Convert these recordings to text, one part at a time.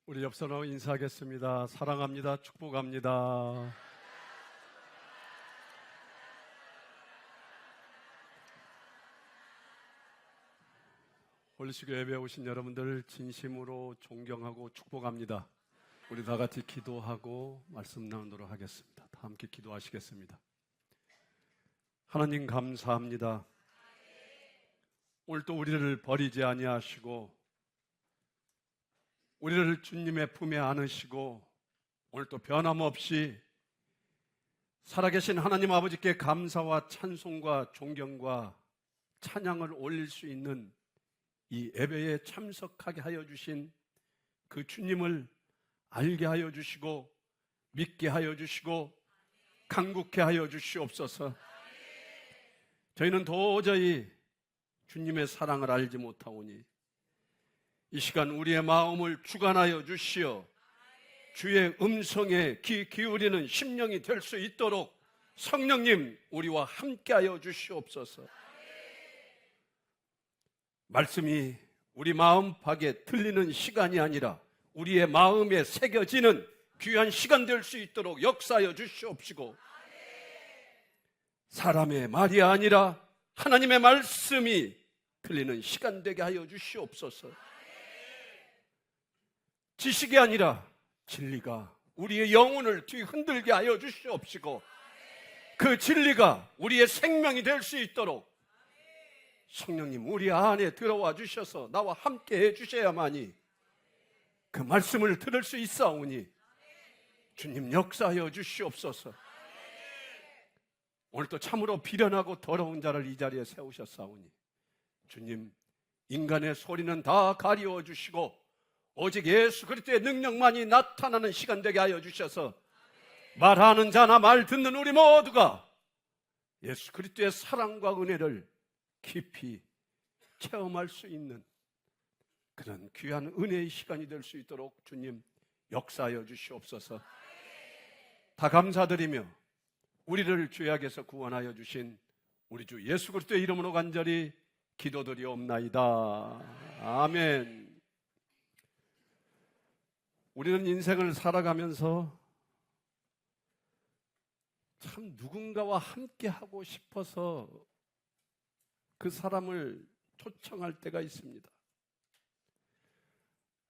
우리 옆 사람 인사하겠습니다. 사랑합니다. 축복합니다. 홀리시교 예배에 오신 여러분들 진심으로 존경하고 축복합니다. 우리 다 같이 기도하고 말씀 나누도록 하겠습니다. 다 함께 기도하시겠습니다. 하나님 감사합니다. 오늘 또 우리를 버리지 아니하시고 우리를 주님의 품에 안으시고 오늘 또 변함없이 살아계신 하나님 아버지께 감사와 찬송과 존경과 찬양을 올릴 수 있는 이 예배에 참석하게 하여 주신 그 주님을 알게 하여 주시고 믿게 하여 주시고 간구케 하여 주시옵소서. 저희는 도저히 주님의 사랑을 알지 못하오니 이 시간 우리의 마음을 주관하여 주시어 주의 음성에 귀 기울이는 심령이 될 수 있도록 성령님 우리와 함께하여 주시옵소서. 말씀이 우리 마음팍에 들리는 시간이 아니라 우리의 마음에 새겨지는 귀한 시간 될 수 있도록 역사하여 주시옵시고 사람의 말이 아니라 하나님의 말씀이 들리는 시간 되게 하여 주시옵소서. 지식이 아니라 진리가 우리의 영혼을 뒤흔들게 하여 주시옵시고 그 진리가 우리의 생명이 될 수 있도록 성령님 우리 안에 들어와 주셔서 나와 함께 해주셔야만이 그 말씀을 들을 수 있사오니 주님 역사하여 주시옵소서. 오늘도 참으로 비련하고 더러운 자를 이 자리에 세우셨사오니 주님 인간의 소리는 다 가리워 주시고 오직 예수 그리스도의 능력만이 나타나는 시간 되게 하여 주셔서 말하는 자나 말 듣는 우리 모두가 예수 그리스도의 사랑과 은혜를 깊이 체험할 수 있는 그런 귀한 은혜의 시간이 될 수 있도록 주님 역사하여 주시옵소서. 다 감사드리며 우리를 죄악에서 구원하여 주신 우리 주 예수 그리스도의 이름으로 간절히 기도드리옵나이다. 아멘. 우리는 인생을 살아가면서 참 누군가와 함께 하고 싶어서 그 사람을 초청할 때가 있습니다.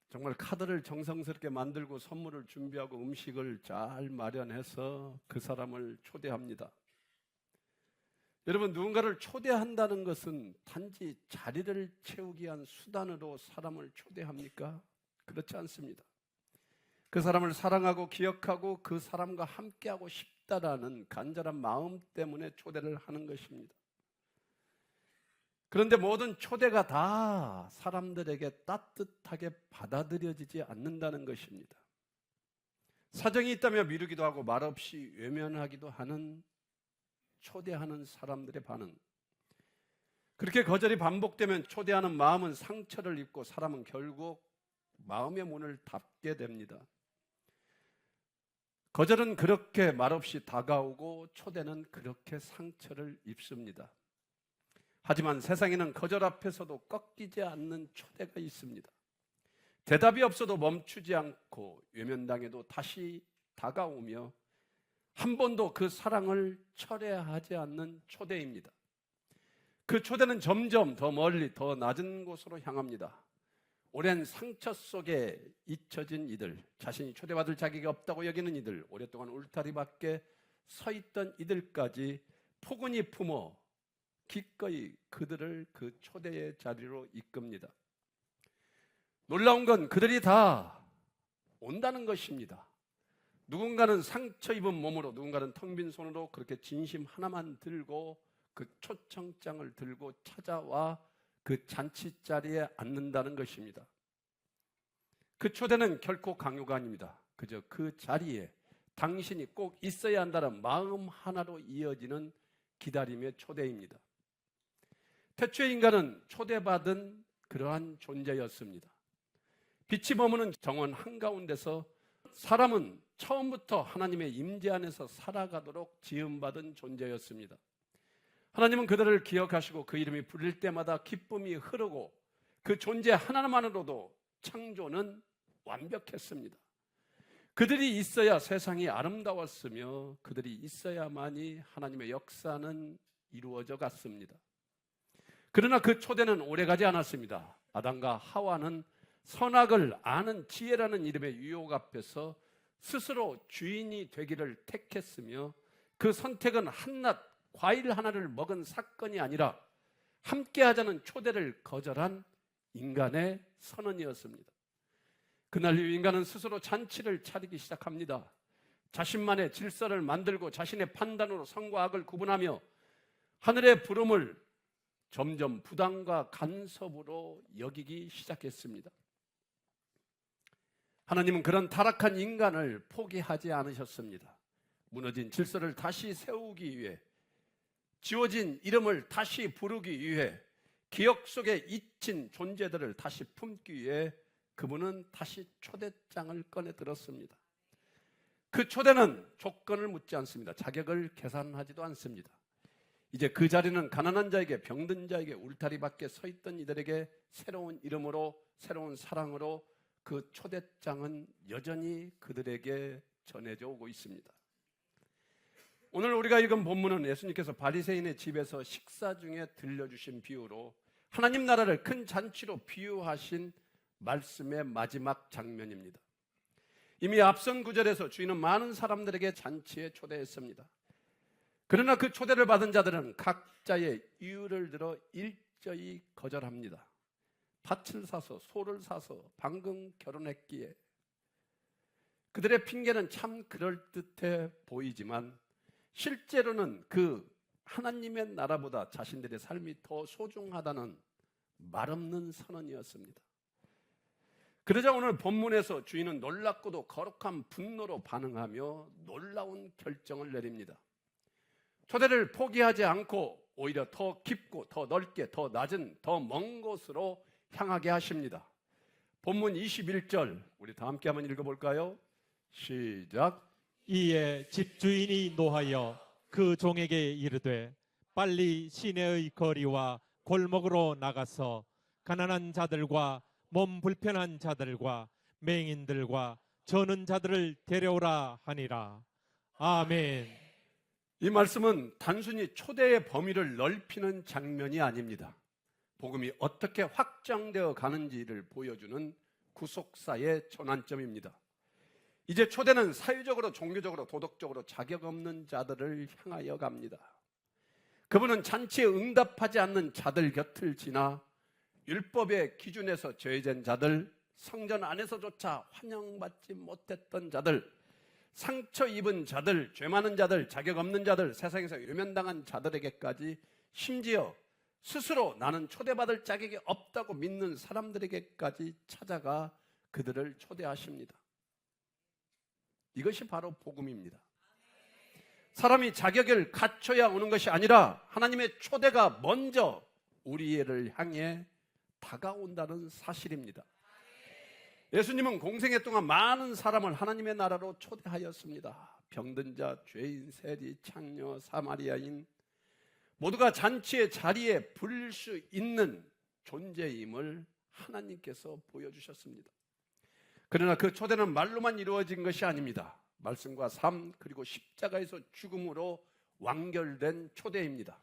정말 카드를 정성스럽게 만들고 선물을 준비하고 음식을 잘 마련해서 그 사람을 초대합니다. 여러분, 누군가를 초대한다는 것은 단지 자리를 채우기 위한 수단으로 사람을 초대합니까? 그렇지 않습니다. 그 사람을 사랑하고 기억하고 그 사람과 함께하고 싶다라는 간절한 마음 때문에 초대를 하는 것입니다. 그런데 모든 초대가 다 사람들에게 따뜻하게 받아들여지지 않는다는 것입니다. 사정이 있다며 미루기도 하고 말없이 외면하기도 하는 초대하는 사람들의 반응. 그렇게 거절이 반복되면 초대하는 마음은 상처를 입고 사람은 결국 마음의 문을 닫게 됩니다. 거절은 그렇게 말없이 다가오고 초대는 그렇게 상처를 입습니다. 하지만 세상에는 거절 앞에서도 꺾이지 않는 초대가 있습니다. 대답이 없어도 멈추지 않고 외면당해도 다시 다가오며 한 번도 그 사랑을 철회하지 않는 초대입니다. 그 초대는 점점 더 멀리 더 낮은 곳으로 향합니다. 오랜 상처 속에 잊혀진 이들, 자신이 초대받을 자격이 없다고 여기는 이들, 오랫동안 울타리 밖에 서 있던 이들까지 포근히 품어 기꺼이 그들을 그 초대의 자리로 이끕니다. 놀라운 건 그들이 다 온다는 것입니다. 누군가는 상처 입은 몸으로, 누군가는 텅 빈 손으로 그렇게 진심 하나만 들고 그 초청장을 들고 찾아와 그 잔치자리에 앉는다는 것입니다. 그 초대는 결코 강요가 아닙니다. 그저 그 자리에 당신이 꼭 있어야 한다는 마음 하나로 이어지는 기다림의 초대입니다. 태초의 인간은 초대받은 그러한 존재였습니다. 빛이 머무는 정원 한가운데서 사람은 처음부터 하나님의 임재 안에서 살아가도록 지음받은 존재였습니다. 하나님은 그들을 기억하시고 그 이름이 불릴 때마다 기쁨이 흐르고 그 존재 하나만으로도 창조는 완벽했습니다. 그들이 있어야 세상이 아름다웠으며 그들이 있어야만이 하나님의 역사는 이루어져 갔습니다. 그러나 그 초대는 오래가지 않았습니다. 아담과 하와는 선악을 아는 지혜라는 이름의 유혹 앞에서 스스로 주인이 되기를 택했으며 그 선택은 한낱 과일 하나를 먹은 사건이 아니라 함께하자는 초대를 거절한 인간의 선언이었습니다. 그날 이후 인간은 스스로 잔치를 차리기 시작합니다. 자신만의 질서를 만들고 자신의 판단으로 선과 악을 구분하며 하늘의 부름을 점점 부담과 간섭으로 여기기 시작했습니다. 하나님은 그런 타락한 인간을 포기하지 않으셨습니다. 무너진 질서를 다시 세우기 위해, 지워진 이름을 다시 부르기 위해, 기억 속에 잊힌 존재들을 다시 품기 위해 그분은 다시 초대장을 꺼내 들었습니다. 그 초대는 조건을 묻지 않습니다. 자격을 계산하지도 않습니다. 이제 그 자리는 가난한 자에게, 병든 자에게, 울타리 밖에 서 있던 이들에게 새로운 이름으로, 새로운 사랑으로 그 초대장은 여전히 그들에게 전해져 오고 있습니다. 오늘 우리가 읽은 본문은 예수님께서 바리새인의 집에서 식사 중에 들려주신 비유로 하나님 나라를 큰 잔치로 비유하신 말씀의 마지막 장면입니다. 이미 앞선 구절에서 주인은 많은 사람들에게 잔치에 초대했습니다. 그러나 그 초대를 받은 자들은 각자의 이유를 들어 일제히 거절합니다. 밭을 사서, 소를 사서, 방금 결혼했기에. 그들의 핑계는 참 그럴듯해 보이지만 실제로는 그 하나님의 나라보다 자신들의 삶이 더 소중하다는 말없는 선언이었습니다. 그러자 오늘 본문에서 주인은 놀랍고도 거룩한 분노로 반응하며 놀라운 결정을 내립니다. 초대를 포기하지 않고 오히려 더 깊고 더 넓게 더 낮은 더 먼 곳으로 향하게 하십니다. 본문 21절 우리 다 함께 한번 읽어볼까요? 시작. 이에 집주인이 노하여 그 종에게 이르되 빨리 시내의 거리와 골목으로 나가서 가난한 자들과 몸 불편한 자들과 맹인들과 저는 자들을 데려오라 하니라. 아멘. 이 말씀은 단순히 초대의 범위를 넓히는 장면이 아닙니다. 복음이 어떻게 확장되어 가는지를 보여주는 구속사의 전환점입니다. 이제 초대는 사회적으로, 종교적으로, 도덕적으로 자격 없는 자들을 향하여 갑니다. 그분은 잔치에 응답하지 않는 자들 곁을 지나 율법의 기준에서 죄된 자들, 성전 안에서조차 환영받지 못했던 자들, 상처 입은 자들, 죄 많은 자들, 자격 없는 자들, 세상에서 외면당한 자들에게까지, 심지어 스스로 나는 초대받을 자격이 없다고 믿는 사람들에게까지 찾아가 그들을 초대하십니다. 이것이 바로 복음입니다. 사람이 자격을 갖춰야 오는 것이 아니라 하나님의 초대가 먼저 우리를 향해 다가온다는 사실입니다. 예수님은 공생애 동안 많은 사람을 하나님의 나라로 초대하였습니다. 병든 자, 죄인, 세리, 창녀, 사마리아인 모두가 잔치의 자리에 부릴 수 있는 존재임을 하나님께서 보여주셨습니다. 그러나 그 초대는 말로만 이루어진 것이 아닙니다. 말씀과 삶 그리고 십자가에서 죽음으로 완결된 초대입니다.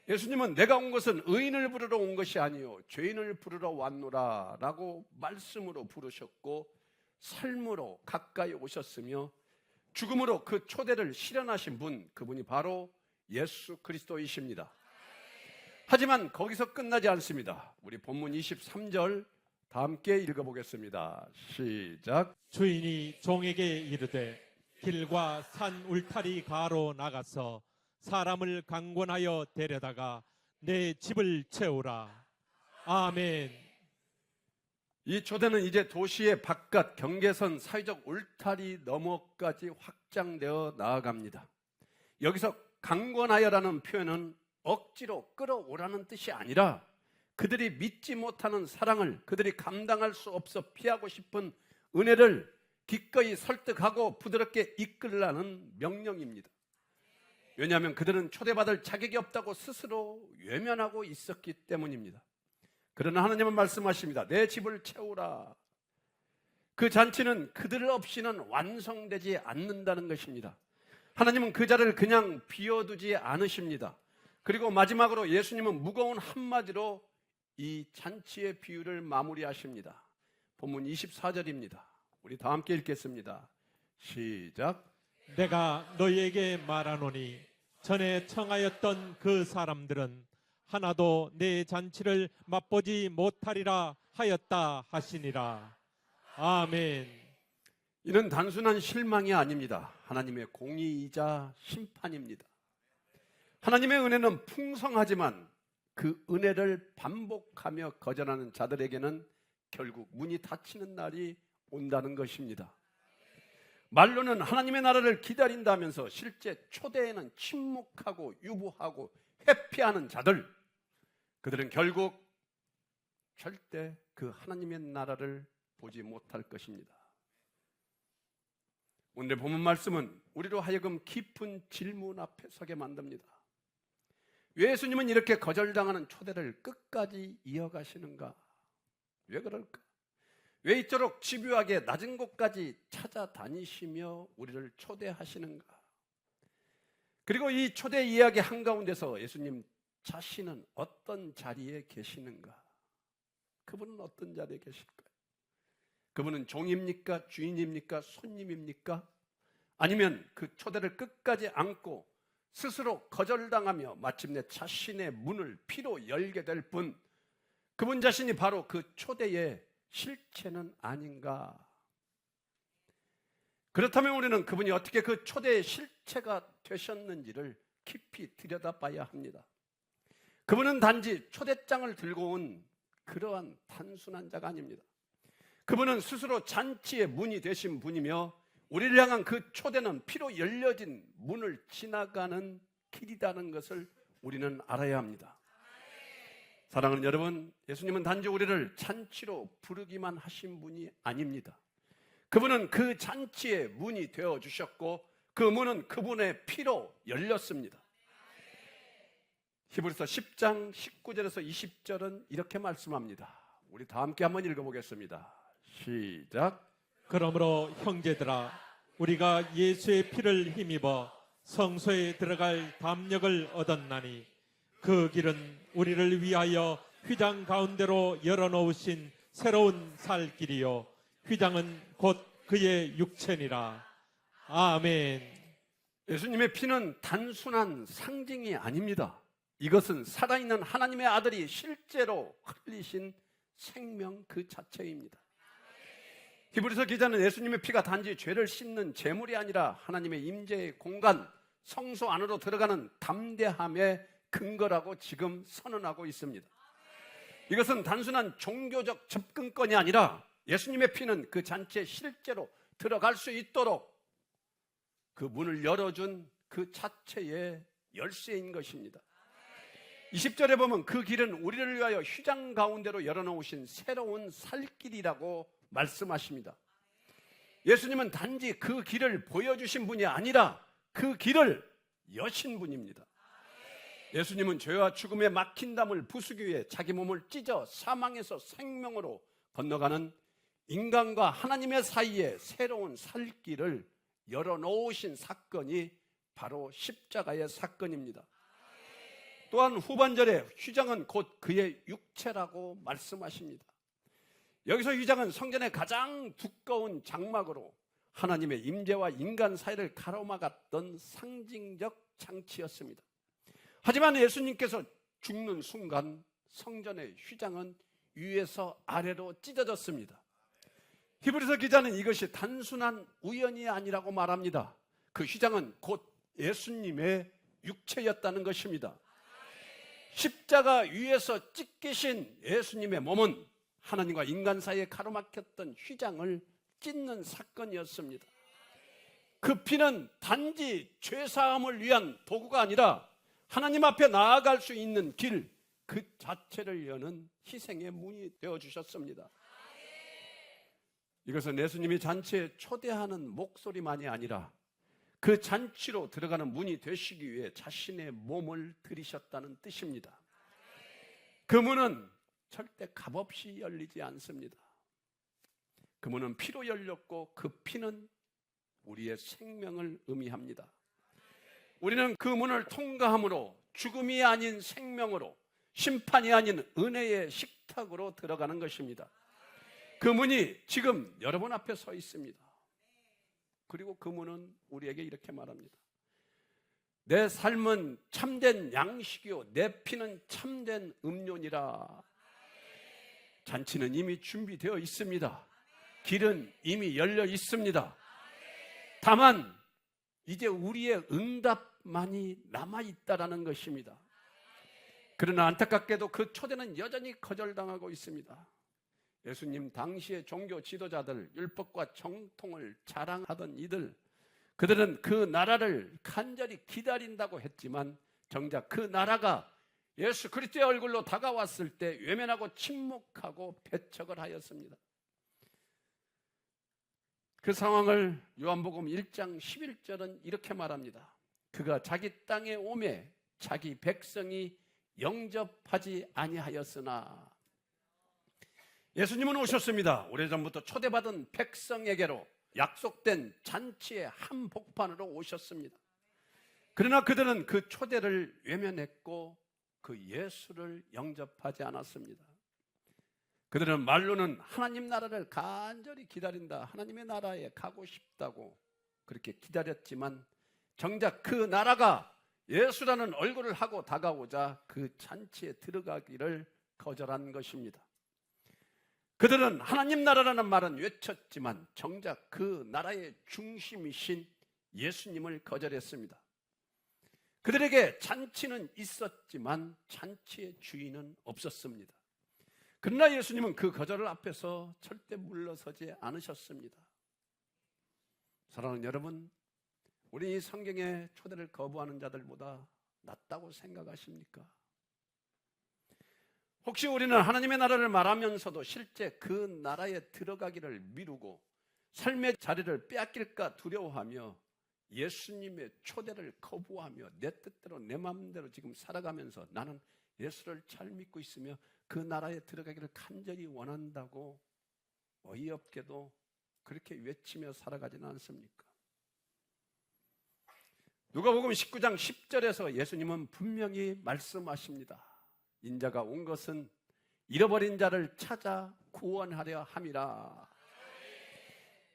예수님은 내가 온 것은 의인을 부르러 온 것이 아니요 죄인을 부르러 왔노라 라고 말씀으로 부르셨고 삶으로 가까이 오셨으며 죽음으로 그 초대를 실현하신 분, 그분이 바로 예수 그리스도이십니다. 하지만 거기서 끝나지 않습니다. 우리 본문 23절 다 함께 읽어보겠습니다. 시작. 주인이 종에게 이르되 길과 산 울타리 가로 나가서 사람을 강권하여 데려다가 내 집을 채우라. 아멘. 이 초대는 이제 도시의 바깥 경계선 사회적 울타리 너머까지 확장되어 나아갑니다. 여기서 강권하여라는 표현은 억지로 끌어오라는 뜻이 아니라 그들이 믿지 못하는 사랑을, 그들이 감당할 수 없어 피하고 싶은 은혜를 기꺼이 설득하고 부드럽게 이끌라는 명령입니다. 왜냐하면 그들은 초대받을 자격이 없다고 스스로 외면하고 있었기 때문입니다. 그러나 하나님은 말씀하십니다. 내 집을 채우라. 그 잔치는 그들 없이는 완성되지 않는다는 것입니다. 하나님은 그 자리를 그냥 비워두지 않으십니다. 그리고 마지막으로 예수님은 무거운 한마디로 이 잔치의 비유를 마무리하십니다. 본문 24절입니다. 우리 다 함께 읽겠습니다. 시작. 내가 너희에게 말하노니 전에 청하였던 그 사람들은 하나도 내 잔치를 맛보지 못하리라 하였다 하시니라. 아멘. 이는 단순한 실망이 아닙니다. 하나님의 공의이자 심판입니다. 하나님의 은혜는 풍성하지만 그 은혜를 반복하며 거절하는 자들에게는 결국 문이 닫히는 날이 온다는 것입니다. 말로는 하나님의 나라를 기다린다면서 실제 초대에는 침묵하고 유보하고 회피하는 자들, 그들은 결국 절대 그 하나님의 나라를 보지 못할 것입니다. 오늘의 본문 말씀은 우리로 하여금 깊은 질문 앞에 서게 만듭니다. 왜 예수님은 이렇게 거절당하는 초대를 끝까지 이어가시는가? 왜 그럴까? 왜 이토록 집요하게 낮은 곳까지 찾아다니시며 우리를 초대하시는가? 그리고 이 초대 이야기 한가운데서 예수님 자신은 어떤 자리에 계시는가? 그분은 어떤 자리에 계실까요? 그분은 종입니까? 주인입니까? 손님입니까? 아니면 그 초대를 끝까지 안고 스스로 거절당하며 마침내 자신의 문을 피로 열게 될 분, 그분 자신이 바로 그 초대의 실체는 아닌가? 그렇다면 우리는 그분이 어떻게 그 초대의 실체가 되셨는지를 깊이 들여다봐야 합니다. 그분은 단지 초대장을 들고 온 그러한 단순한 자가 아닙니다. 그분은 스스로 잔치의 문이 되신 분이며 우리를 향한 그 초대는 피로 열려진 문을 지나가는 길이라는 것을 우리는 알아야 합니다. 사랑하는 여러분, 예수님은 단지 우리를 잔치로 부르기만 하신 분이 아닙니다. 그분은 그 잔치의 문이 되어주셨고 그 문은 그분의 피로 열렸습니다. 히브리서 10장 19절에서 20절은 이렇게 말씀합니다. 우리 다 함께 한번 읽어보겠습니다. 시작. 그러므로 형제들아, 우리가 예수의 피를 힘입어 성소에 들어갈 담력을 얻었나니 그 길은 우리를 위하여 휘장 가운데로 열어놓으신 새로운 살 길이요 휘장은 곧 그의 육체니라. 아멘. 예수님의 피는 단순한 상징이 아닙니다. 이것은 살아있는 하나님의 아들이 실제로 흘리신 생명 그 자체입니다. 히브리서 기자는 예수님의 피가 단지 죄를 씻는 제물이 아니라 하나님의 임재의 공간, 성소 안으로 들어가는 담대함의 근거라고 지금 선언하고 있습니다. 이것은 단순한 종교적 접근권이 아니라 예수님의 피는 그 잔치에 실제로 들어갈 수 있도록 그 문을 열어준 그 자체의 열쇠인 것입니다. 20절에 보면 그 길은 우리를 위하여 휘장 가운데로 열어놓으신 새로운 살길이라고 말씀하십니다. 예수님은 단지 그 길을 보여주신 분이 아니라 그 길을 여신 분입니다. 예수님은 죄와 죽음에 막힌 담을 부수기 위해 자기 몸을 찢어 사망에서 생명으로 건너가는 인간과 하나님의 사이에 새로운 살길을 열어놓으신 사건이 바로 십자가의 사건입니다. 또한 후반절에 휘장은 곧 그의 육체라고 말씀하십니다. 여기서 휘장은 성전의 가장 두꺼운 장막으로 하나님의 임재와 인간 사이를 가로막았던 상징적 장치였습니다. 하지만 예수님께서 죽는 순간 성전의 휘장은 위에서 아래로 찢어졌습니다. 히브리서 기자는 이것이 단순한 우연이 아니라고 말합니다. 그 휘장은 곧 예수님의 육체였다는 것입니다. 십자가 위에서 찢기신 예수님의 몸은 하나님과 인간 사이에 가로막혔던 휘장을 찢는 사건이었습니다. 그 피는 단지 죄사함을 위한 도구가 아니라 하나님 앞에 나아갈 수 있는 길, 그 자체를 여는 희생의 문이 되어주셨습니다. 이것은 예수님이 잔치에 초대하는 목소리만이 아니라 그 잔치로 들어가는 문이 되시기 위해 자신의 몸을 들이셨다는 뜻입니다. 그 문은 절대 값없이 열리지 않습니다. 그 문은 피로 열렸고 그 피는 우리의 생명을 의미합니다. 우리는 그 문을 통과함으로 죽음이 아닌 생명으로, 심판이 아닌 은혜의 식탁으로 들어가는 것입니다. 그 문이 지금 여러분 앞에 서 있습니다. 그리고 그 문은 우리에게 이렇게 말합니다. 내 삶은 참된 양식이요 내 피는 참된 음료니라. 잔치는 이미 준비되어 있습니다. 길은 이미 열려 있습니다. 다만 이제 우리의 응답만이 남아있다라는 것입니다. 그러나 안타깝게도 그 초대는 여전히 거절당하고 있습니다. 예수님 당시의 종교 지도자들, 율법과 정통을 자랑하던 이들, 그들은 그 나라를 간절히 기다린다고 했지만 정작 그 나라가 예수 그리스도의 얼굴로 다가왔을 때 외면하고 침묵하고 배척을 하였습니다. 그 상황을 요한복음 1장 11절은 이렇게 말합니다. 그가 자기 땅에 오매 자기 백성이 영접하지 아니하였으나. 예수님은 오셨습니다. 오래전부터 초대받은 백성에게로 약속된 잔치의 한복판으로 오셨습니다. 그러나 그들은 그 초대를 외면했고 그 예수를 영접하지 않았습니다. 그들은 말로는 하나님 나라를 간절히 기다린다, 하나님의 나라에 가고 싶다고 그렇게 기다렸지만 정작 그 나라가 예수라는 얼굴을 하고 다가오자 그 잔치에 들어가기를 거절한 것입니다. 그들은 하나님 나라라는 말은 외쳤지만 정작 그 나라의 중심이신 예수님을 거절했습니다. 그들에게 잔치는 있었지만 잔치의 주인은 없었습니다. 그러나 예수님은 그 거절 앞에서 절대 물러서지 않으셨습니다. 사랑하는 여러분, 우리 이 성경의 초대를 거부하는 자들보다 낫다고 생각하십니까? 혹시 우리는 하나님의 나라를 말하면서도 실제 그 나라에 들어가기를 미루고 삶의 자리를 빼앗길까 두려워하며 예수님의 초대를 거부하며 내 뜻대로 내 마음대로 지금 살아가면서 나는 예수를 잘 믿고 있으며 그 나라에 들어가기를 간절히 원한다고 어이없게도 그렇게 외치며 살아가지는 않습니까? 누가복음 19장 10절에서 예수님은 분명히 말씀하십니다. 인자가 온 것은 잃어버린 자를 찾아 구원하려 함이라.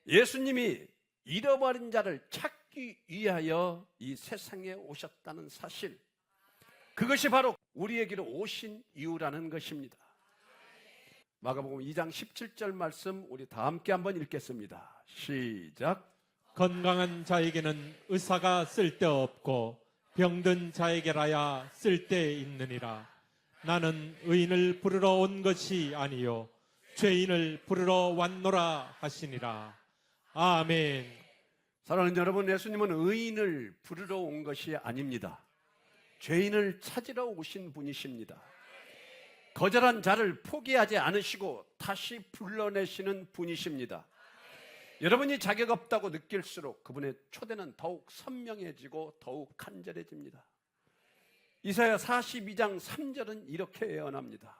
예수님이 잃어버린 자를 찾기 위하여 이 세상에 오셨다는 사실, 그것이 바로 우리에게로 오신 이유라는 것입니다. 마가복음 2장 17절 말씀 우리 다 함께 한번 읽겠습니다. 시작. 건강한 자에게는 의사가 쓸데없고 병든 자에게라야 쓸데있느니라. 나는 의인을 부르러 온 것이 아니요 죄인을 부르러 왔노라 하시니라. 아멘. 사랑하는 여러분, 예수님은 의인을 부르러 온 것이 아닙니다. 죄인을 찾으러 오신 분이십니다. 거절한 자를 포기하지 않으시고 다시 불러내시는 분이십니다. 여러분이 자격 없다고 느낄수록 그분의 초대는 더욱 선명해지고 더욱 간절해집니다. 이사야 42장 3절은 이렇게 예언합니다.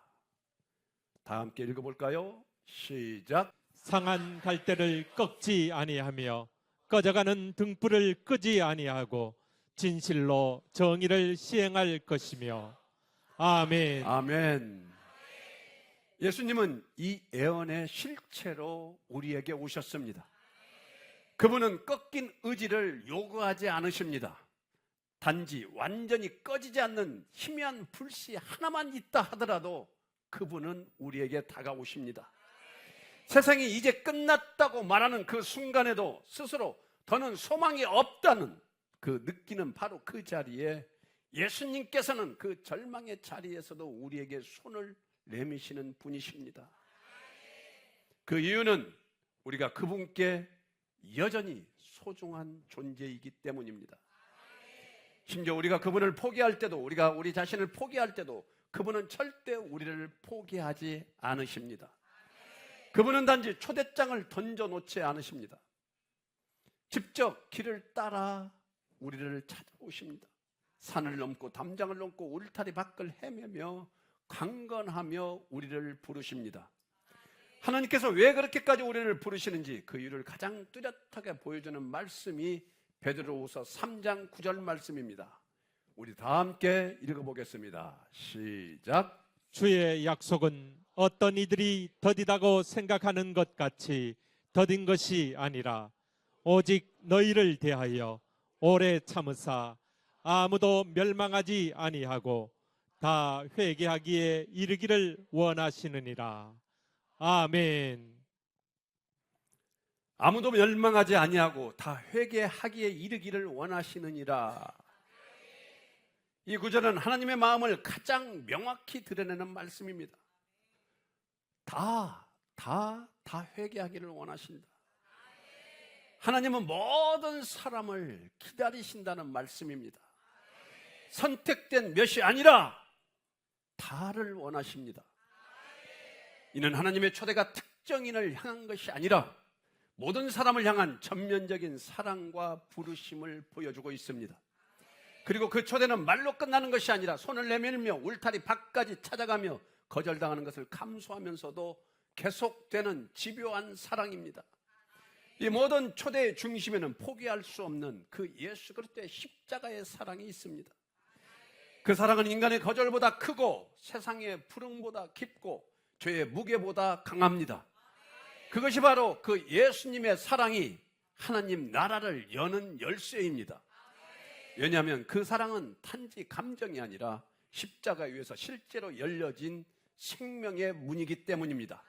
다 함께 읽어볼까요? 시작. 상한 갈대를 꺾지 아니하며 꺼져가는 등불을 끄지 아니하고 진실로 정의를 시행할 것이며. 아멘. 아멘. 예수님은 이 예언의 실체로 우리에게 오셨습니다. 그분은 꺾인 의지를 요구하지 않으십니다. 단지 완전히 꺼지지 않는 희미한 불씨 하나만 있다 하더라도 그분은 우리에게 다가오십니다. 세상이 이제 끝났다고 말하는 그 순간에도 스스로 더는 소망이 없다는 그 느끼는 바로 그 자리에 예수님께서는 그 절망의 자리에서도 우리에게 손을 내미시는 분이십니다. 그 이유는 우리가 그분께 여전히 소중한 존재이기 때문입니다. 심지어 우리가 그분을 포기할 때도, 우리가 우리 자신을 포기할 때도 그분은 절대 우리를 포기하지 않으십니다. 그분은 단지 초대장을 던져놓지 않으십니다. 직접 길을 따라 우리를 찾아오십니다. 산을 넘고 담장을 넘고 울타리 밖을 헤매며 강건하며 우리를 부르십니다. 하나님께서 왜 그렇게까지 우리를 부르시는지 그 이유를 가장 뚜렷하게 보여주는 말씀이 베드로후서 3장 9절 말씀입니다. 우리 다 함께 읽어보겠습니다. 시작. 주의 약속은 어떤 이들이 더디다고 생각하는 것 같이 더딘 것이 아니라 오직 너희를 대하여 오래 참으사 아무도 멸망하지 아니하고 다 회개하기에 이르기를 원하시느니라. 아멘. 아무도 멸망하지 아니하고 다 회개하기에 이르기를 원하시느니라. 이 구절은 하나님의 마음을 가장 명확히 드러내는 말씀입니다. 다 회개하기를 원하신다. 하나님은 모든 사람을 기다리신다는 말씀입니다. 선택된 몇이 아니라 다를 원하십니다. 이는 하나님의 초대가 특정인을 향한 것이 아니라 모든 사람을 향한 전면적인 사랑과 부르심을 보여주고 있습니다. 그리고 그 초대는 말로 끝나는 것이 아니라 손을 내밀며 울타리 밖까지 찾아가며 거절당하는 것을 감수하면서도 계속되는 집요한 사랑입니다. 이 모든 초대의 중심에는 포기할 수 없는 그 예수 그리스도의 십자가의 사랑이 있습니다. 그 사랑은 인간의 거절보다 크고 세상의 불응보다 깊고 죄의 무게보다 강합니다. 그것이 바로 그 예수님의 사랑이 하나님 나라를 여는 열쇠입니다. 왜냐하면 그 사랑은 단지 감정이 아니라 십자가 위에서 실제로 열려진 생명의 문이기 때문입니다.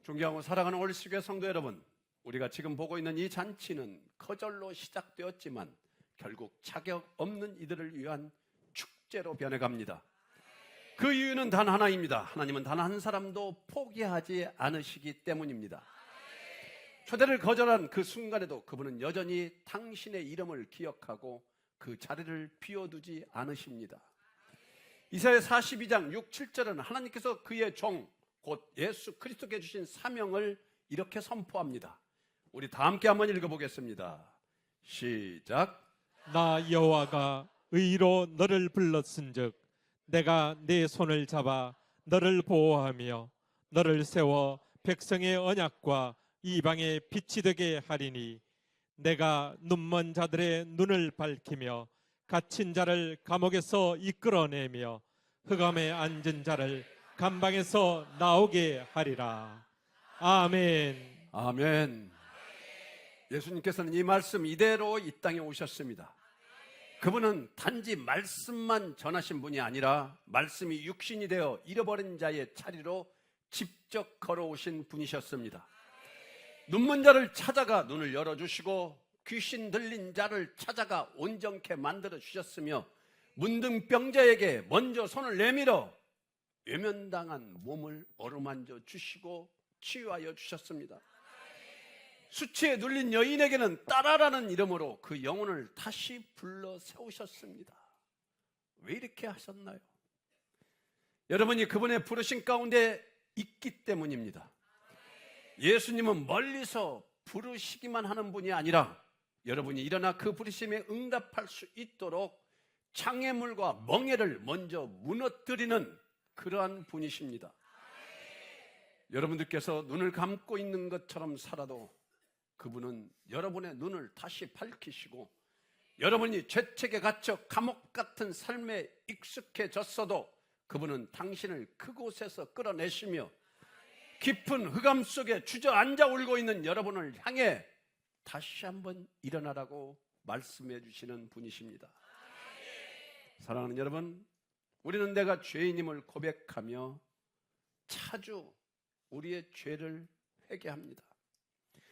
존경하고 사랑하는 올시교회 성도 여러분, 우리가 지금 보고 있는 이 잔치는 거절로 시작되었지만 결국 자격 없는 이들을 위한 축제로 변해갑니다. 그 이유는 단 하나입니다. 하나님은 단 한 사람도 포기하지 않으시기 때문입니다. 초대를 거절한 그 순간에도 그분은 여전히 당신의 이름을 기억하고 그 자리를 비워두지 않으십니다. 이사야 42장 6, 7절은 하나님께서 그의 종 곧 예수 그리스도께 주신 사명을 이렇게 선포합니다. 우리 다 함께 한번 읽어보겠습니다. 시작. 나 여호와가 의로 너를 불렀은즉 내가 네 손을 잡아 너를 보호하며 너를 세워 백성의 언약과 이방의 빛이 되게 하리니 내가 눈먼 자들의 눈을 밝히며 갇힌 자를 감옥에서 이끌어내며 흑암에 앉은 자를 감방에서 나오게 하리라. 아멘. 아멘. 예수님께서는 이 말씀 이대로 이 땅에 오셨습니다. 그분은 단지 말씀만 전하신 분이 아니라 말씀이 육신이 되어 잃어버린 자의 자리로 직접 걸어오신 분이셨습니다. 눈먼 자를 찾아가 눈을 열어주시고 귀신 들린 자를 찾아가 온전케 만들어 주셨으며 문둥병자에게 먼저 손을 내밀어 외면당한 몸을 어루만져 주시고 치유하여 주셨습니다. 수치에 눌린 여인에게는 따라라는 이름으로 그 영혼을 다시 불러 세우셨습니다. 왜 이렇게 하셨나요? 여러분이 그분의 부르심 가운데 있기 때문입니다. 예수님은 멀리서 부르시기만 하는 분이 아니라 여러분이 일어나 그 부르심에 응답할 수 있도록 장애물과 멍에를 먼저 무너뜨리는 그러한 분이십니다. 여러분들께서 눈을 감고 있는 것처럼 살아도 그분은 여러분의 눈을 다시 밝히시고 여러분이 죄책에 갇혀 감옥 같은 삶에 익숙해졌어도 그분은 당신을 그곳에서 끌어내시며 깊은 흑암 속에 주저앉아 울고 있는 여러분을 향해 다시 한번 일어나라고 말씀해 주시는 분이십니다. 사랑하는 여러분, 우리는 내가 죄인임을 고백하며 자주 우리의 죄를 회개합니다.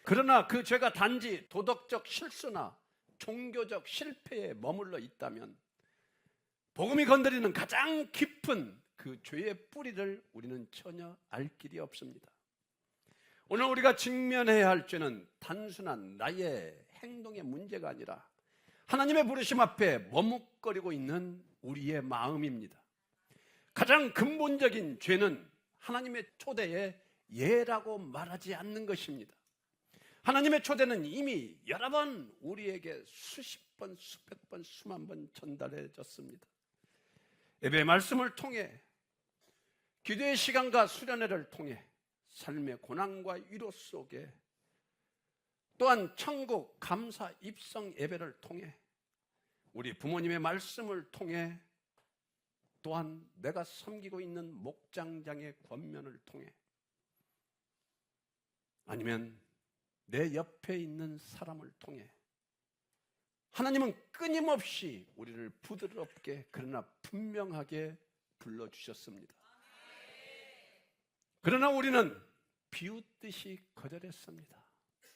그러나 그 죄가 단지 도덕적 실수나 종교적 실패에 머물러 있다면 복음이 건드리는 가장 깊은 그 죄의 뿌리를 우리는 전혀 알 길이 없습니다. 오늘 우리가 직면해야 할 죄는 단순한 나의 행동의 문제가 아니라 하나님의 부르심 앞에 머뭇거리고 있는 우리의 마음입니다. 가장 근본적인 죄는 하나님의 초대에 예라고 말하지 않는 것입니다. 하나님의 초대는 이미 여러 번 우리에게 수십 번, 수백 번, 수만 번 전달해졌습니다. 예배의 말씀을 통해, 기도의 시간과 수련회를 통해, 삶의 고난과 위로 속에, 또한 천국 감사 입성 예배를 통해, 우리 부모님의 말씀을 통해, 또한 내가 섬기고 있는 목장장의 권면을 통해, 아니면 내 옆에 있는 사람을 통해 하나님은 끊임없이 우리를 부드럽게 그러나 분명하게 불러주셨습니다. 그러나 우리는 비웃듯이 거절했습니다.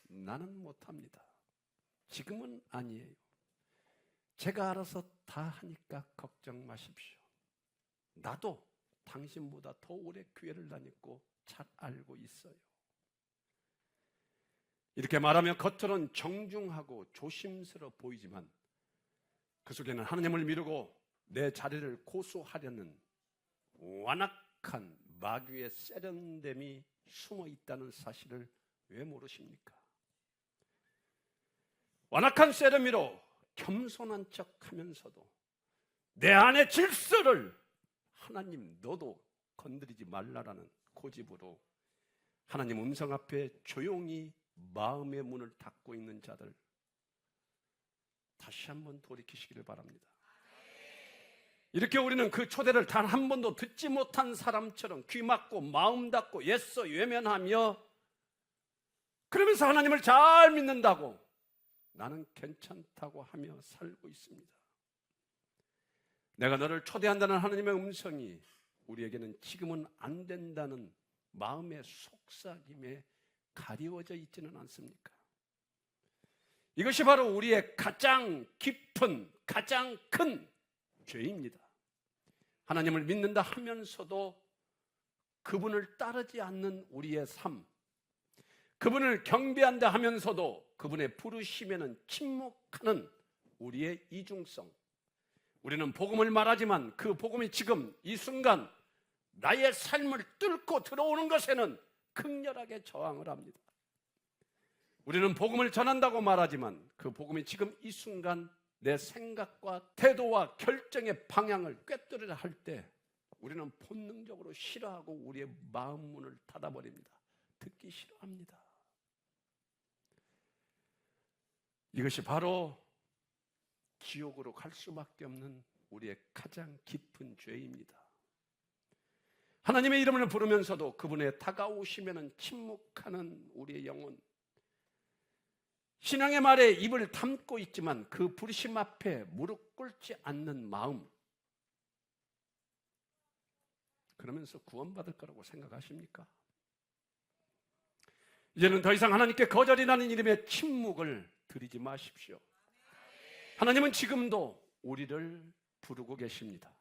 나는 못합니다. 지금은 아니에요. 제가 알아서 다 하니까 걱정 마십시오. 나도 당신보다 더 오래 교회를 다녔고 잘 알고 있어요. 이렇게 말하면 겉으로는 정중하고 조심스러워 보이지만 그 속에는 하나님을 미루고 내 자리를 고수하려는 완악한 마귀의 세련됨이 숨어 있다는 사실을 왜 모르십니까? 완악한 세련미로 겸손한 척 하면서도 내 안의 질서를 하나님 너도 건드리지 말라라는 고집으로 하나님 음성 앞에 조용히 마음의 문을 닫고 있는 자들, 다시 한번 돌이키시기를 바랍니다. 이렇게 우리는 그 초대를 단 한 번도 듣지 못한 사람처럼 귀 막고 마음 닫고 애써 외면하며, 그러면서 하나님을 잘 믿는다고, 나는 괜찮다고 하며 살고 있습니다. 내가 너를 초대한다는 하나님의 음성이 우리에게는 지금은 안 된다는 마음의 속삭임에 가리워져 있지는 않습니까? 이것이 바로 우리의 가장 깊은, 가장 큰 죄입니다. 하나님을 믿는다 하면서도 그분을 따르지 않는 우리의 삶, 그분을 경배한다 하면서도 그분의 부르심에는 침묵하는 우리의 이중성. 우리는 복음을 말하지만 그 복음이 지금 이 순간 나의 삶을 뚫고 들어오는 것에는 극렬하게 저항을 합니다. 우리는 복음을 전한다고 말하지만 그 복음이 지금 이 순간 내 생각과 태도와 결정의 방향을 꿰뚫으려 할 때 우리는 본능적으로 싫어하고 우리의 마음 문을 닫아버립니다. 듣기 싫어합니다. 이것이 바로 지옥으로 갈 수밖에 없는 우리의 가장 깊은 죄입니다. 하나님의 이름을 부르면서도 그분의 다가오시면은 침묵하는 우리의 영혼, 신앙의 말에 입을 담고 있지만 그 부르심 앞에 무릎 꿇지 않는 마음, 그러면서 구원받을 거라고 생각하십니까? 이제는 더 이상 하나님께 거절이라는 이름의 침묵을 드리지 마십시오. 하나님은 지금도 우리를 부르고 계십니다.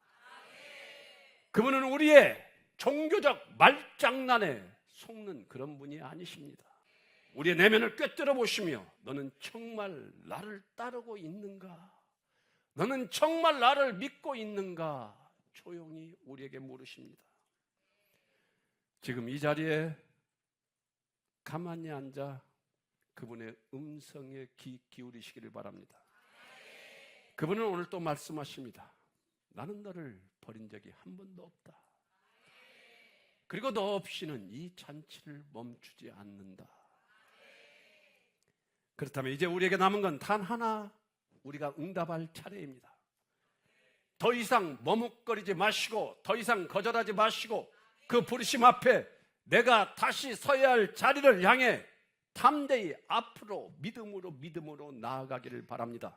그분은 우리의 종교적 말장난에 속는 그런 분이 아니십니다. 우리의 내면을 꿰뚫어 보시며 너는 정말 나를 따르고 있는가? 너는 정말 나를 믿고 있는가? 조용히 우리에게 물으십니다. 지금 이 자리에 가만히 앉아 그분의 음성에 귀 기울이시기를 바랍니다. 그분은 오늘 또 말씀하십니다. 나는 너를 버린 적이 한 번도 없다. 그리고 너 없이는 이 잔치를 멈추지 않는다. 그렇다면 이제 우리에게 남은 건 단 하나, 우리가 응답할 차례입니다. 더 이상 머뭇거리지 마시고, 더 이상 거절하지 마시고, 그 부르심 앞에 내가 다시 서야 할 자리를 향해 담대히 앞으로 믿음으로 나아가기를 바랍니다.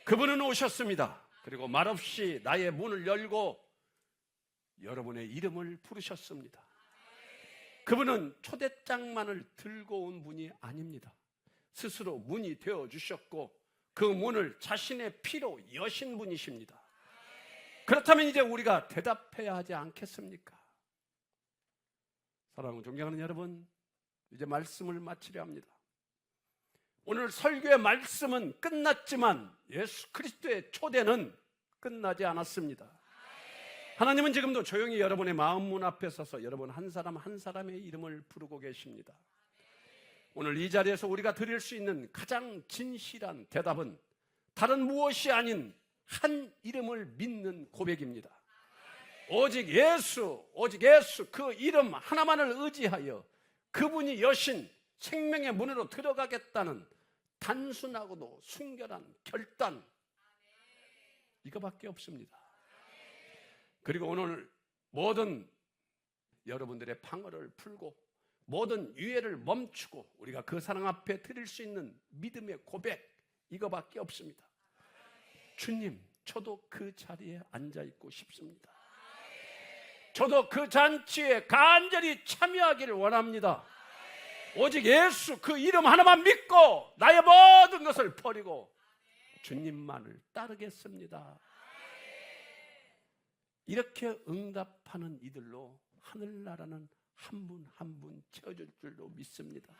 그분은 오셨습니다. 그리고 말없이 나의 문을 열고 여러분의 이름을 부르셨습니다. 그분은 초대장만을 들고 온 분이 아닙니다. 스스로 문이 되어주셨고 그 문을 자신의 피로 여신 분이십니다. 그렇다면 이제 우리가 대답해야 하지 않겠습니까? 사랑하는 존경하는 여러분, 이제 말씀을 마치려 합니다. 오늘 설교의 말씀은 끝났지만 예수 그리스도의 초대는 끝나지 않았습니다. 하나님은 지금도 조용히 여러분의 마음 문 앞에 서서 여러분 한 사람 한 사람의 이름을 부르고 계십니다. 오늘 이 자리에서 우리가 드릴 수 있는 가장 진실한 대답은 다른 무엇이 아닌 한 이름을 믿는 고백입니다. 오직 예수 그 이름 하나만을 의지하여 그분이 여신 생명의 문으로 들어가겠다는 단순하고도 순결한 결단, 이거밖에 없습니다. 그리고 오늘 모든 여러분들의 방어를 풀고 모든 유예를 멈추고 우리가 그 사랑 앞에 드릴 수 있는 믿음의 고백, 이거밖에 없습니다. 주님, 저도 그 자리에 앉아 있고 싶습니다. 저도 그 잔치에 간절히 참여하기를 원합니다. 오직 예수 그 이름 하나만 믿고 나의 모든 것을 버리고 주님만을 따르겠습니다. 이렇게 응답하는 이들로 하늘나라는 한 분 한 분 채워질 줄로 믿습니다.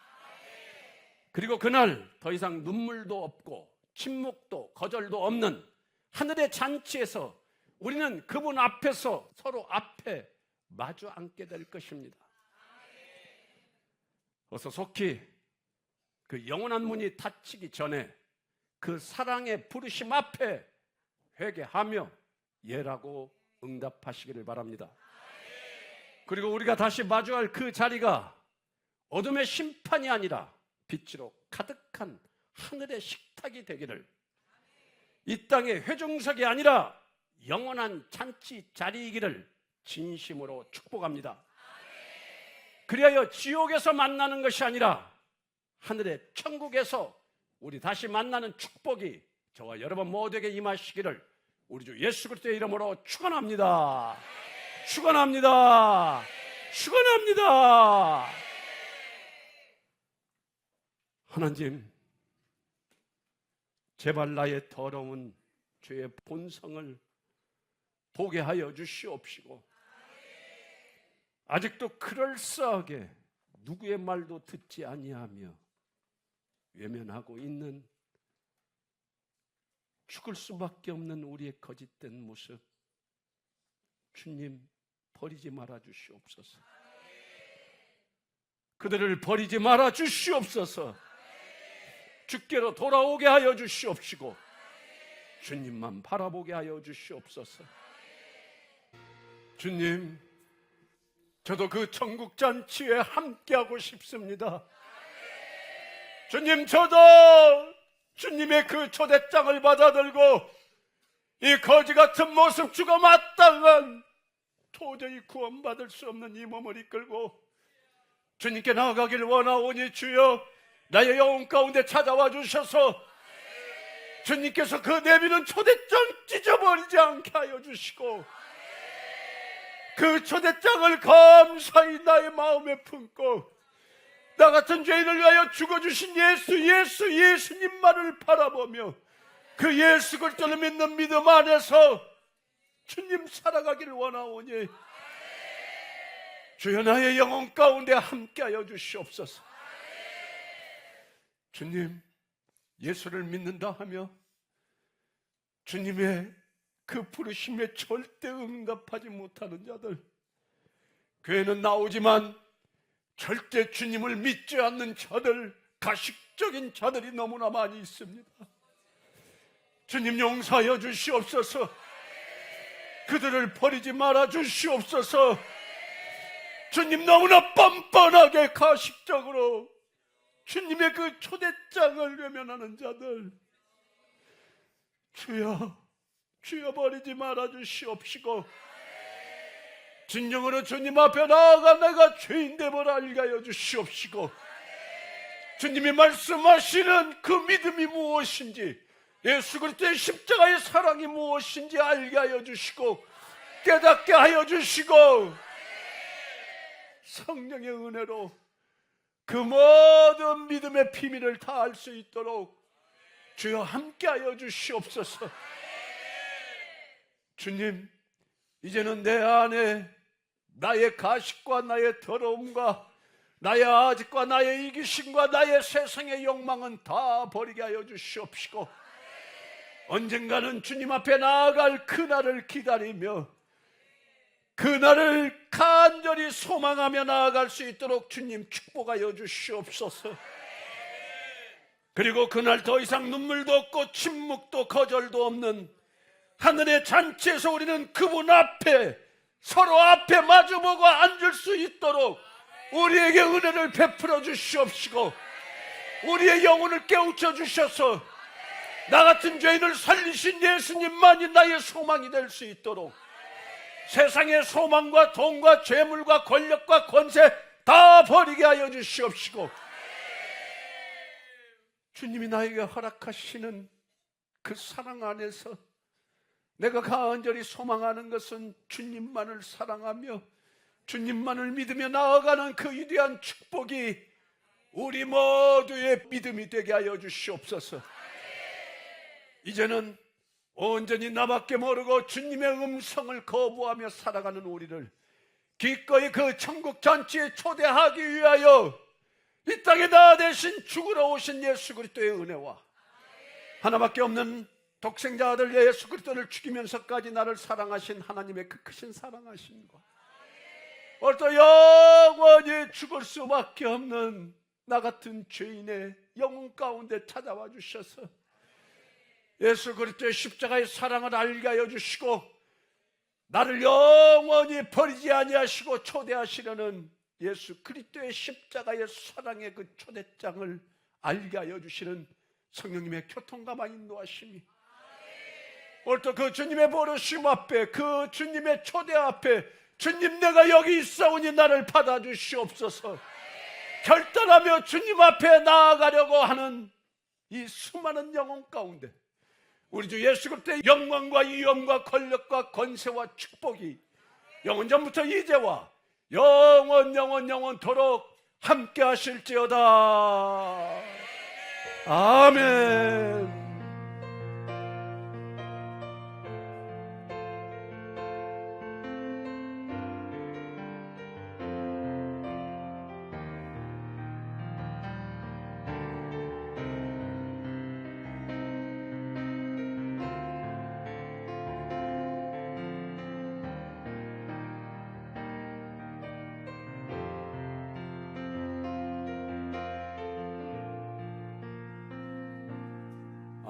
그리고 그날 더 이상 눈물도 없고 침묵도 거절도 없는 하늘의 잔치에서 우리는 그분 앞에서 서로 앞에 마주 앉게 될 것입니다. 어서 속히 그 영원한 문이 닫히기 전에 그 사랑의 부르심 앞에 회개하며 예라고 응답하시기를 바랍니다. 그리고 우리가 다시 마주할 그 자리가 어둠의 심판이 아니라 빛으로 가득한 하늘의 식탁이 되기를, 이 땅의 회중석이 아니라 영원한 잔치 자리이기를 진심으로 축복합니다. 그리하여 지옥에서 만나는 것이 아니라 하늘의 천국에서 우리 다시 만나는 축복이 저와 여러분 모두에게 임하시기를 우리 주 예수 그리스도의 이름으로 축원합니다. 축원합니다. 축원합니다. 하나님, 제발 나의 더러운 죄의 본성을 보게 하여 주시옵시고, 아직도 그럴싸하게 누구의 말도 듣지 아니하며 외면하고 있는 죽을 수밖에 없는 우리의 거짓된 모습, 주님 버리지 말아 주시옵소서. 그들을 버리지 말아 주시옵소서. 주께로 돌아오게 하여 주시옵시고 주님만 바라보게 하여 주시옵소서. 주님, 저도 그 천국 잔치에 함께하고 싶습니다. 주님, 저도 주님의 그 초대장을 받아들고 이 거지 같은 모습 죽어 마땅한 도저히 구원받을 수 없는 이 몸을 이끌고 주님께 나아가기를 원하오니 주여 나의 영혼 가운데 찾아와 주셔서 주님께서 그 내미는 초대장 찢어버리지 않게 하여 주시고 그 초대장을 감사히 나의 마음에 품고 나 같은 죄인을 위하여 죽어주신 예수님만을 바라보며 그 예수 그리스도를 믿는 믿음 안에서 주님 살아가기를 원하오니 주여 나의 영혼 가운데 함께하여 주시옵소서. 주님, 예수를 믿는다 하며 주님의 그 부르심에 절대 응답하지 못하는 자들, 교회는 나오지만 절대 주님을 믿지 않는 자들, 가식적인 자들이 너무나 많이 있습니다. 주님 용서하여 주시옵소서. 그들을 버리지 말아 주시옵소서. 주님 너무나 뻔뻔하게 가식적으로 주님의 그 초대장을 외면하는 자들, 주여 버리지 말아 주시옵시고 진정으로 주님 앞에 나아가 내가 죄인됨을 알게 하여 주시옵시고 주님이 말씀하시는 그 믿음이 무엇인지, 예수 그리스도의 십자가의 사랑이 무엇인지 알게 하여 주시고 깨닫게 하여 주시고 성령의 은혜로 그 모든 믿음의 비밀을 다 알 수 있도록 주여 함께하여 주시옵소서. 주님, 이제는 내 안에 나의 가식과 나의 더러움과 나의 아집과 나의 이기심과 나의 세상의 욕망은 다 버리게 하여 주시옵시고 언젠가는 주님 앞에 나아갈 그날을 기다리며 그날을 간절히 소망하며 나아갈 수 있도록 주님 축복하여 주시옵소서. 그리고 그날 더 이상 눈물도 없고 침묵도 거절도 없는 하늘의 잔치에서 우리는 그분 앞에, 서로 앞에 마주보고 앉을 수 있도록 우리에게 은혜를 베풀어 주시옵시고 우리의 영혼을 깨우쳐 주셔서 나 같은 죄인을 살리신 예수님만이 나의 소망이 될 수 있도록 세상의 소망과 돈과 재물과 권력과 권세 다 버리게 하여 주시옵시고 주님이 나에게 허락하시는 그 사랑 안에서 내가 간절히 소망하는 것은 주님만을 사랑하며 주님만을 믿으며 나아가는 그 위대한 축복이 우리 모두의 믿음이 되게 하여 주시옵소서. 이제는 온전히 나밖에 모르고 주님의 음성을 거부하며 살아가는 우리를 기꺼이 그 천국 잔치에 초대하기 위하여 이 땅에 나 대신 죽으러 오신 예수 그리스도의 은혜와 하나밖에 없는 독생자 아들 예수 그리스도를 죽이면서까지 나를 사랑하신 하나님의 그 크신 사랑하심과 오늘도 영원히 죽을 수밖에 없는 나 같은 죄인의 영혼 가운데 찾아와 주셔서 예수 그리스도의 십자가의 사랑을 알게 하여 주시고 나를 영원히 버리지 아니하시고 초대하시려는 예수 그리스도의 십자가의 사랑의 그 초대장을 알게 하여 주시는 성령님의 교통감화 인도하심이 오늘도 그 주님의 부르심 앞에 그 주님의 초대 앞에 주님 내가 여기 있사오니 나를 받아주시옵소서 결단하며 주님 앞에 나아가려고 하는 이 수많은 영혼 가운데 우리 주 예수 그리스도의 영광과 위엄과 권력과 권세와 축복이 영원 전부터 이제와 영원토록 함께 하실지어다. 아멘.